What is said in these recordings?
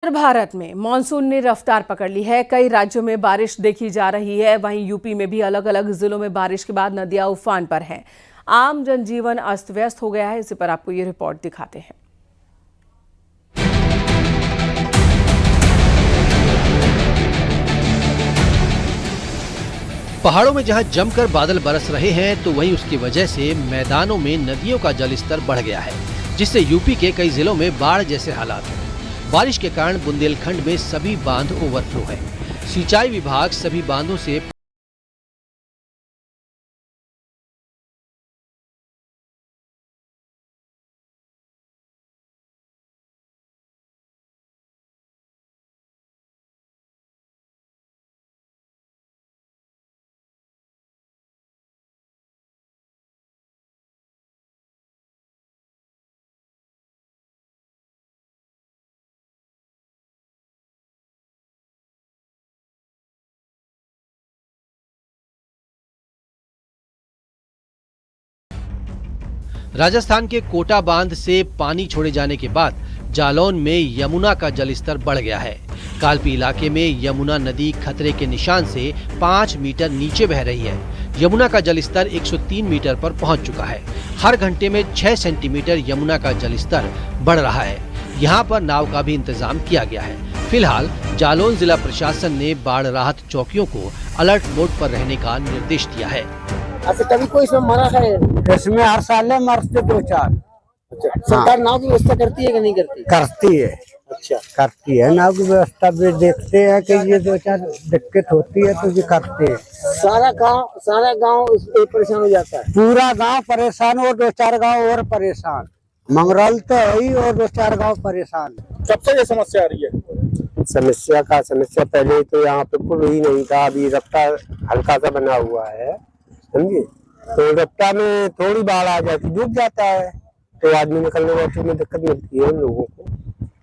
उत्तर भारत में मानसून ने रफ्तार पकड़ ली है। कई राज्यों में बारिश देखी जा रही है। वहीं यूपी में भी अलग अलग जिलों में बारिश के बाद नदियां उफान पर हैं। आम जनजीवन अस्त व्यस्त हो गया है। इसी पर आपको ये रिपोर्ट दिखाते हैं। पहाड़ों में जहां जमकर बादल बरस रहे हैं, तो वहीं उसकी वजह से मैदानों में नदियों का जलस्तर बढ़ गया है, जिससे यूपी के कई जिलों में बाढ़ जैसे हालात हैं। बारिश के कारण बुंदेलखंड में सभी बांध ओवरफ्लो है। सिंचाई विभाग सभी बांधों से राजस्थान के कोटा बांध से पानी छोड़े जाने के बाद जालौन में यमुना का जलस्तर बढ़ गया है। कालपी इलाके में यमुना नदी खतरे के निशान से 5 मीटर नीचे बह रही है। यमुना का जलस्तर 103 मीटर पर पहुंच चुका है। हर घंटे में 6 सेंटीमीटर यमुना का जलस्तर बढ़ रहा है। यहाँ पर नाव का भी इंतजाम किया गया है। फिलहाल जालौन जिला प्रशासन ने बाढ़ राहत चौकियों को अलर्ट मोड पर रहने का निर्देश दिया है। अच्छा, कभी कोई इसमें मरा है? इसमें हर साल मरते 2-4। अच्छा, सरकार नाव की व्यवस्था करती है कि नहीं करती? करती है। अच्छा, करती है नाव की व्यवस्था भी। देखते हैं कि ये 2-4 दिक्कत होती है तो ये करते हैं। सारा गांव इस पे परेशान हो जाता है। पूरा गांव परेशान और 2-4 गांव और परेशान। मंगरौल तो है ही और 2-4 गांव परेशान। सबसे ये समस्या आ रही है। समस्या पहले तो यहाँ पे पुल ही नहीं था। अभी रफ्ता हल्का सा बना हुआ है, समझिए। तो रफ्ता में थोड़ी बाढ़ आ जाती, डूब जाता है, तो आदमी निकलने बैठने में दिक्कत मिलती है उन लोगों को।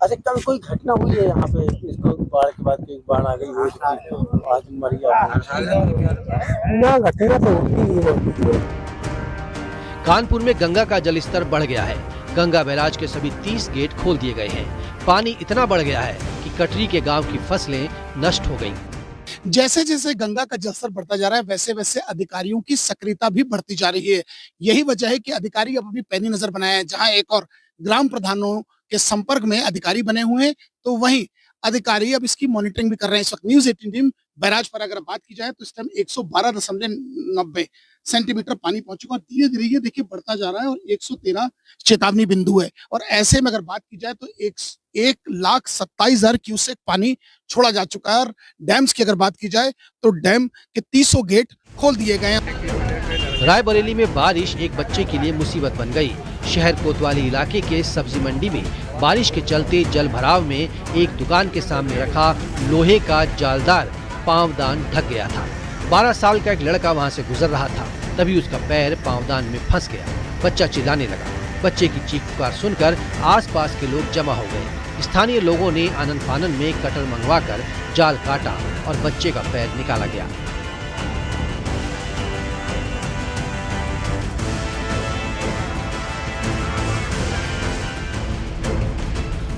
अच्छा, कल कोई घटना हुई है यहाँ पे? इसको बाढ़ के बाद बाढ़ आ गई हो, आदमी मर गया? ना, घटना तो होती है। कानपुर में गंगा का जलस्तर बढ़ गया है। गंगा बैराज के सभी 30 गेट खोल दिए गए हैं। पानी इतना बढ़ गया है कि कटरी के गांव की फसलें नष्ट हो गईं। जैसे जैसे गंगा का जलस्तर बढ़ता जा रहा है, वैसे वैसे अधिकारियों की सक्रियता भी बढ़ती जा रही है। यही वजह है कि अधिकारी अब अपनी पैनी नजर बनाए हैं। जहां एक और ग्राम प्रधानों के संपर्क में अधिकारी बने हुए हैं, तो वहीं अधिकारी अब इसकी मॉनिटरिंग भी कर रहे हैं। इस वक्त न्यूज 18 टीम बैराज पर अगर बात की जाए तो इस टाइम 112.90 सेंटीमीटर पानी पहुंच चुका है। धीरे धीरे ये देखिए बढ़ता जा रहा है और 113 चेतावनी बिंदु है। और ऐसे में अगर बात की जाए तो 1,27,000 क्यूसेक पानी छोड़ा जा चुका है। और डैम्स की अगर बात की जाए तो डैम के 300 गेट खोल दिए गए हैं। रायबरेली में बारिश एक बच्चे के लिए मुसीबत बन गई। शहर कोतवाली इलाके के सब्जी मंडी में बारिश के चलते जल भराव में एक दुकान के सामने रखा लोहे का जालदार पांवदान ढक गया था। 12 साल का एक लड़का वहां से गुजर रहा था, तभी उसका पैर पांवदान में फंस गया। बच्चा चिल्लाने लगा। बच्चे की चीख पुकार सुनकर आसपास के लोग जमा हो गए। स्थानीय लोगों ने आनन फानन में कटर मंगवाकर जाल काटा और बच्चे का पैर निकाला गया।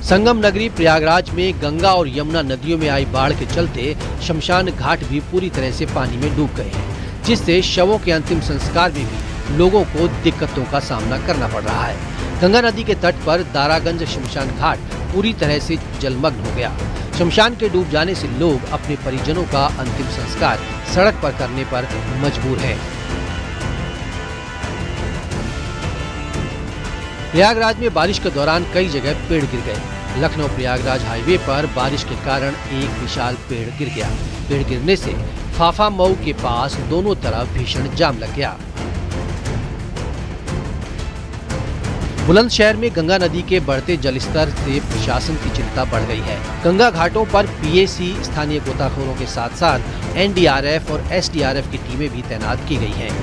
संगम नगरी प्रयागराज में गंगा और यमुना नदियों में आई बाढ़ के चलते शमशान घाट भी पूरी तरह से पानी में डूब गए हैं, जिससे शवों के अंतिम संस्कार में भी लोगों को दिक्कतों का सामना करना पड़ रहा है। गंगा नदी के तट पर दारागंज शमशान घाट पूरी तरह से जलमग्न हो गया। शमशान के डूब जाने से लोग अपने परिजनों का अंतिम संस्कार सड़क पर करने पर मजबूर है। प्रयागराज में बारिश के दौरान कई जगह पेड़ गिर गए। लखनऊ प्रयागराज हाईवे पर बारिश के कारण एक विशाल पेड़ गिर गया। पेड़ गिरने से फाफा मऊ के पास दोनों तरफ भीषण जाम लग गया। बुलंदशहर में गंगा नदी के बढ़ते जलस्तर से प्रशासन की चिंता बढ़ गई है। गंगा घाटों पर पीएसी, स्थानीय गोताखोरों के साथ साथ एनडीआरएफ और एसडीआरएफ की टीमें भी तैनात की गई हैं।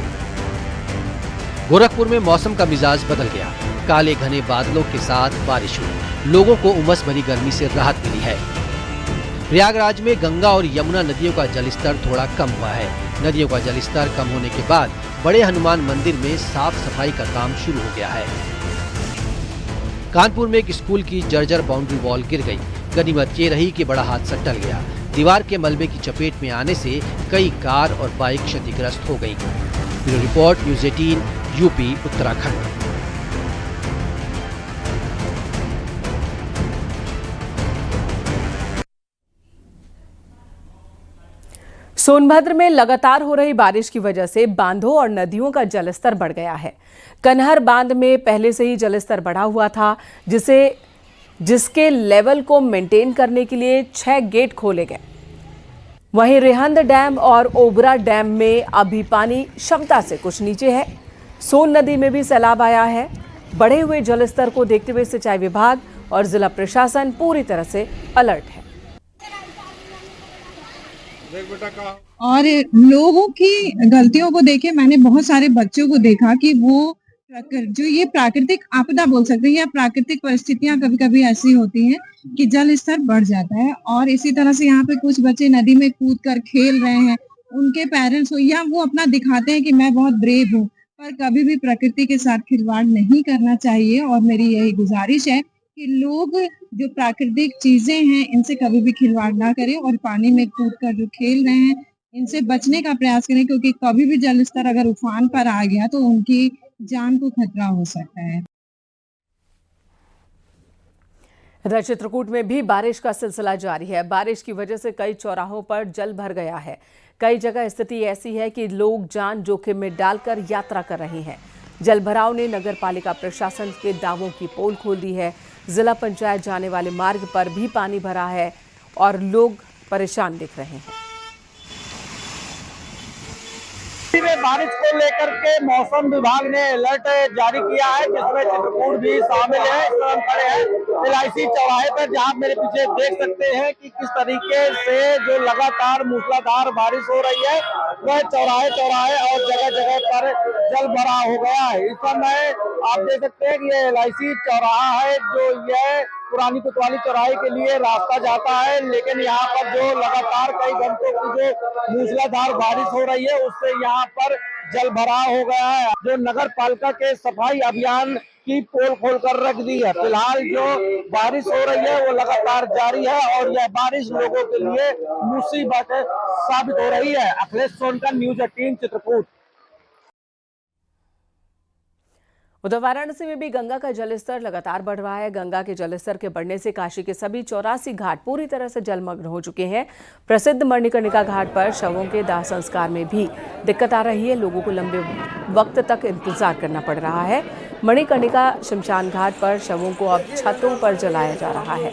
गोरखपुर में मौसम का मिजाज बदल गया। काले घने बादलों के साथ बारिश हुई। लोगों को उमस भरी गर्मी से राहत मिली है। प्रयागराज में गंगा और यमुना नदियों का जलस्तर थोड़ा कम हुआ है। नदियों का जलस्तर कम होने के बाद बड़े हनुमान मंदिर में साफ सफाई का काम शुरू हो गया है। कानपुर में एक स्कूल की जर्जर बाउंड्री वॉल गिर गई। गनीमत ये रही कि बड़ा हादसा टल गया। दीवार के मलबे की चपेट में आने से कई कार और बाइक क्षतिग्रस्त हो गईं। Bureau report, news 18, UP, Uttarakhand. Sonbhadra में लगातार हो रही बारिश की वजह से बांधों और नदियों का जलस्तर बढ़ गया है। कन्हर बांध में पहले से ही जलस्तर बढ़ा हुआ था, जिसके लेवल को मेंटेन करने के लिए 6 गेट खोले गए। वहीं रिहंद डैम और ओबरा डैम में अभी पानी क्षमता से कुछ नीचे है। सोन नदी में भी सैलाब आया है। बढ़े हुए जलस्तर को देखते हुए सिंचाई विभाग और जिला प्रशासन पूरी तरह से अलर्ट है। और लोगों की गलतियों को देखे मैंने बहुत सारे बच्चों को देखा कि वो जो ये प्राकृतिक आपदा बोल सकते हैं या प्राकृतिक परिस्थितियां कभी कभी ऐसी होती हैं कि जल स्तर बढ़ जाता है। और इसी तरह से यहाँ पे कुछ बच्चे नदी में कूद कर खेल रहे हैं। उनके पेरेंट्स हो या वो अपना दिखाते हैं कि मैं बहुत ब्रेव हूँ, पर कभी भी प्रकृति के साथ खिलवाड़ नहीं करना चाहिए। और मेरी यही गुजारिश है कि लोग जो प्राकृतिक चीजें हैं इनसे कभी भी खिलवाड़ ना करें और पानी में कूदकर जो खेल रहे हैं इनसे बचने का प्रयास करें, क्योंकि कभी भी जल स्तर अगर उफान पर आ गया तो उनकी जान को खतरा हो सकता है। इधर चित्रकूट में भी बारिश का सिलसिला जारी है। बारिश की वजह से कई चौराहों पर जल भर गया है। कई जगह स्थिति ऐसी है कि लोग जान जोखिम में डालकर यात्रा कर रहे हैं। जलभराव ने नगर पालिका प्रशासन के दावों की पोल खोल दी है। जिला पंचायत जाने वाले मार्ग पर भी पानी भरा है और लोग परेशान दिख रहे हैं। बारिश को लेकर के मौसम विभाग ने अलर्ट जारी किया है, जिसमें चित्रकूट भी शामिल है। इस तरह हम खड़े हैं LIC चौराहे पर, जहां मेरे पीछे देख सकते हैं कि किस तरीके से जो लगातार मूसलाधार बारिश हो रही है वह चौराहे और जगह जगह पर जल भरा हो गया है। इस समय आप देख सकते हैं कि ये LIC चौराहा है, जो यह पुरानी कोतवाली चौराहे के लिए रास्ता जाता है, लेकिन यहाँ पर जो लगातार कई घंटों की जो मूसलाधार बारिश हो रही है उससे यहाँ पर जल भराव हो गया है। जो नगर पालिका के सफाई अभियान की पोल खोल कर रख दी है। फिलहाल जो बारिश हो रही है वो लगातार जारी है और यह बारिश लोगों के लिए मुसीबत साबित हो रही है। अखिलेश सोनकर, न्यूज़ 18, चित्रकूट। उधर वाराणसी में भी गंगा का जलस्तर लगातार बढ़ रहा है। गंगा के जलस्तर के बढ़ने से काशी के सभी 84 घाट पूरी तरह से जलमग्न हो चुके हैं। प्रसिद्ध मणिकर्णिका घाट पर शवों के दाह संस्कार में भी दिक्कत आ रही है। लोगों को लंबे वक्त तक इंतजार करना पड़ रहा है। मणिकर्णिका शमशान घाट पर शवों को अब छतों पर जलाया जा रहा है।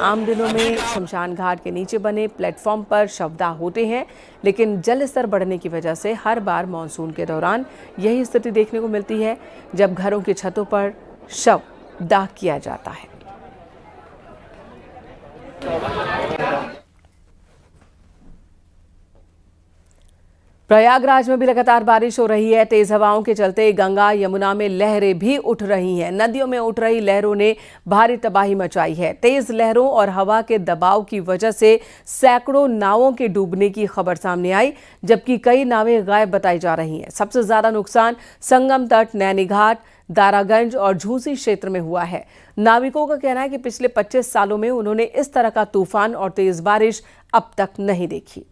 आम दिनों में शमशान घाट के नीचे बने प्लेटफॉर्म पर शवदाह होते हैं, लेकिन जल स्तर बढ़ने की वजह से हर बार मानसून के दौरान यही स्थिति देखने को मिलती है, जब घरों की छतों पर शव दाह किया जाता है। प्रयागराज में भी लगातार बारिश हो रही है। तेज हवाओं के चलते गंगा यमुना में लहरें भी उठ रही हैं। नदियों में उठ रही लहरों ने भारी तबाही मचाई है। तेज लहरों और हवा के दबाव की वजह से सैकड़ों नावों के डूबने की खबर सामने आई, जबकि कई नावें गायब बताई जा रही हैं। सबसे ज्यादा नुकसान संगम तट, नैनीघाट, दारागंज और झूसी क्षेत्र में हुआ है। नाविकों का कहना है कि पिछले 25 सालों में उन्होंने इस तरह का तूफान और तेज बारिश अब तक नहीं देखी।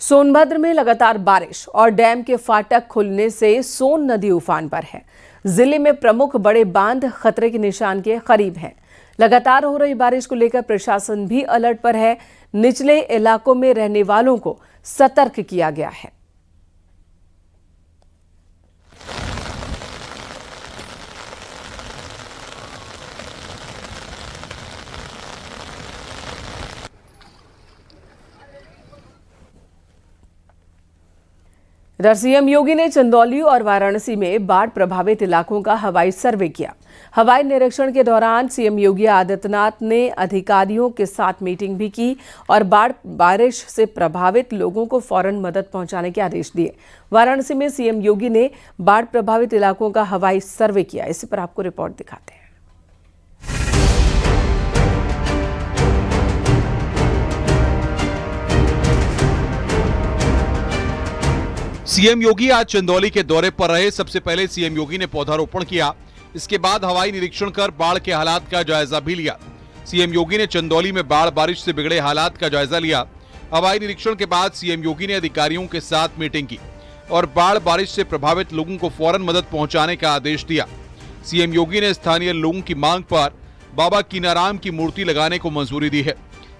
सोनभद्र में लगातार बारिश और डैम के फाटक खुलने से सोन नदी उफान पर है। जिले में प्रमुख बड़े बांध खतरे के निशान के करीब हैं। लगातार हो रही बारिश को लेकर प्रशासन भी अलर्ट पर है। निचले इलाकों में रहने वालों को सतर्क किया गया है। इधर सीएम योगी ने चंदौली और वाराणसी में बाढ़ प्रभावित इलाकों का हवाई सर्वे किया। हवाई निरीक्षण के दौरान सीएम योगी आदित्यनाथ ने अधिकारियों के साथ मीटिंग भी की और बारिश से प्रभावित लोगों को फौरन मदद पहुंचाने के आदेश दिए। वाराणसी में सीएम योगी ने बाढ़ प्रभावित इलाकों का हवाई सर्वे किया। इसी पर आपको रिपोर्ट दिखाते हैं। सीएम योगी आज चंदौली के दौरे पर रहे। सबसे पहले सीएम योगी ने पौधारोपण किया, इसके बाद हवाई निरीक्षण कर बाढ़ के हालात का जायजा भी लिया। सीएम योगी ने चंदौली में बाढ़ बारिश से बिगड़े हालात का जायजा लिया। हवाई निरीक्षण के बाद सीएम योगी ने अधिकारियों के साथ मीटिंग की और बाढ़ बारिश से प्रभावित लोगों को फौरन मदद पहुंचाने का आदेश दिया। सीएम योगी ने स्थानीय लोगों की मांग पर बाबा कीनाराम की मूर्ति लगाने को मंजूरी दी है।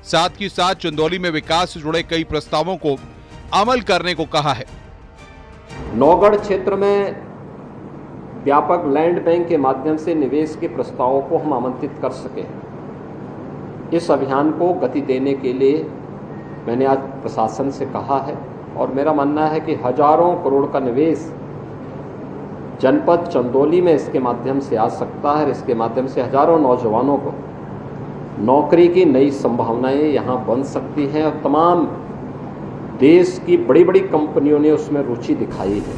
साथ ही साथ चंदौली में विकास से जुड़े कई प्रस्तावों को अमल करने को कहा है। नौगढ़ क्षेत्र में व्यापक लैंड बैंक के माध्यम से निवेश के प्रस्तावों को हम आमंत्रित कर सके। इस अभियान को गति देने के लिए मैंने आज प्रशासन से कहा है और मेरा मानना है कि हजारों करोड़ का निवेश जनपद चंदौली में इसके माध्यम से आ सकता है। इसके माध्यम से हजारों नौजवानों को नौकरी की नई संभावनाएं यहाँ बन सकती हैं और तमाम देश की बड़ी बड़ी कंपनियों ने उसमें रुचि दिखाई है।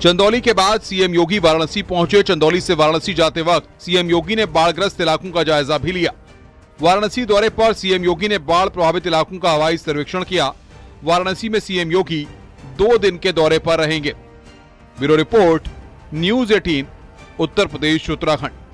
चंदौली के बाद सीएम योगी वाराणसी पहुंचे। चंदौली से वाराणसी जाते वक्त सीएम योगी ने बाढ़ग्रस्त इलाकों का जायजा भी लिया। वाराणसी दौरे पर सीएम योगी ने बाढ़ प्रभावित इलाकों का हवाई सर्वेक्षण किया। वाराणसी में सीएम योगी 2 दिन के दौरे पर रहेंगे। Bureau report, news 18, Uttar Pradesh, Uttarakhand.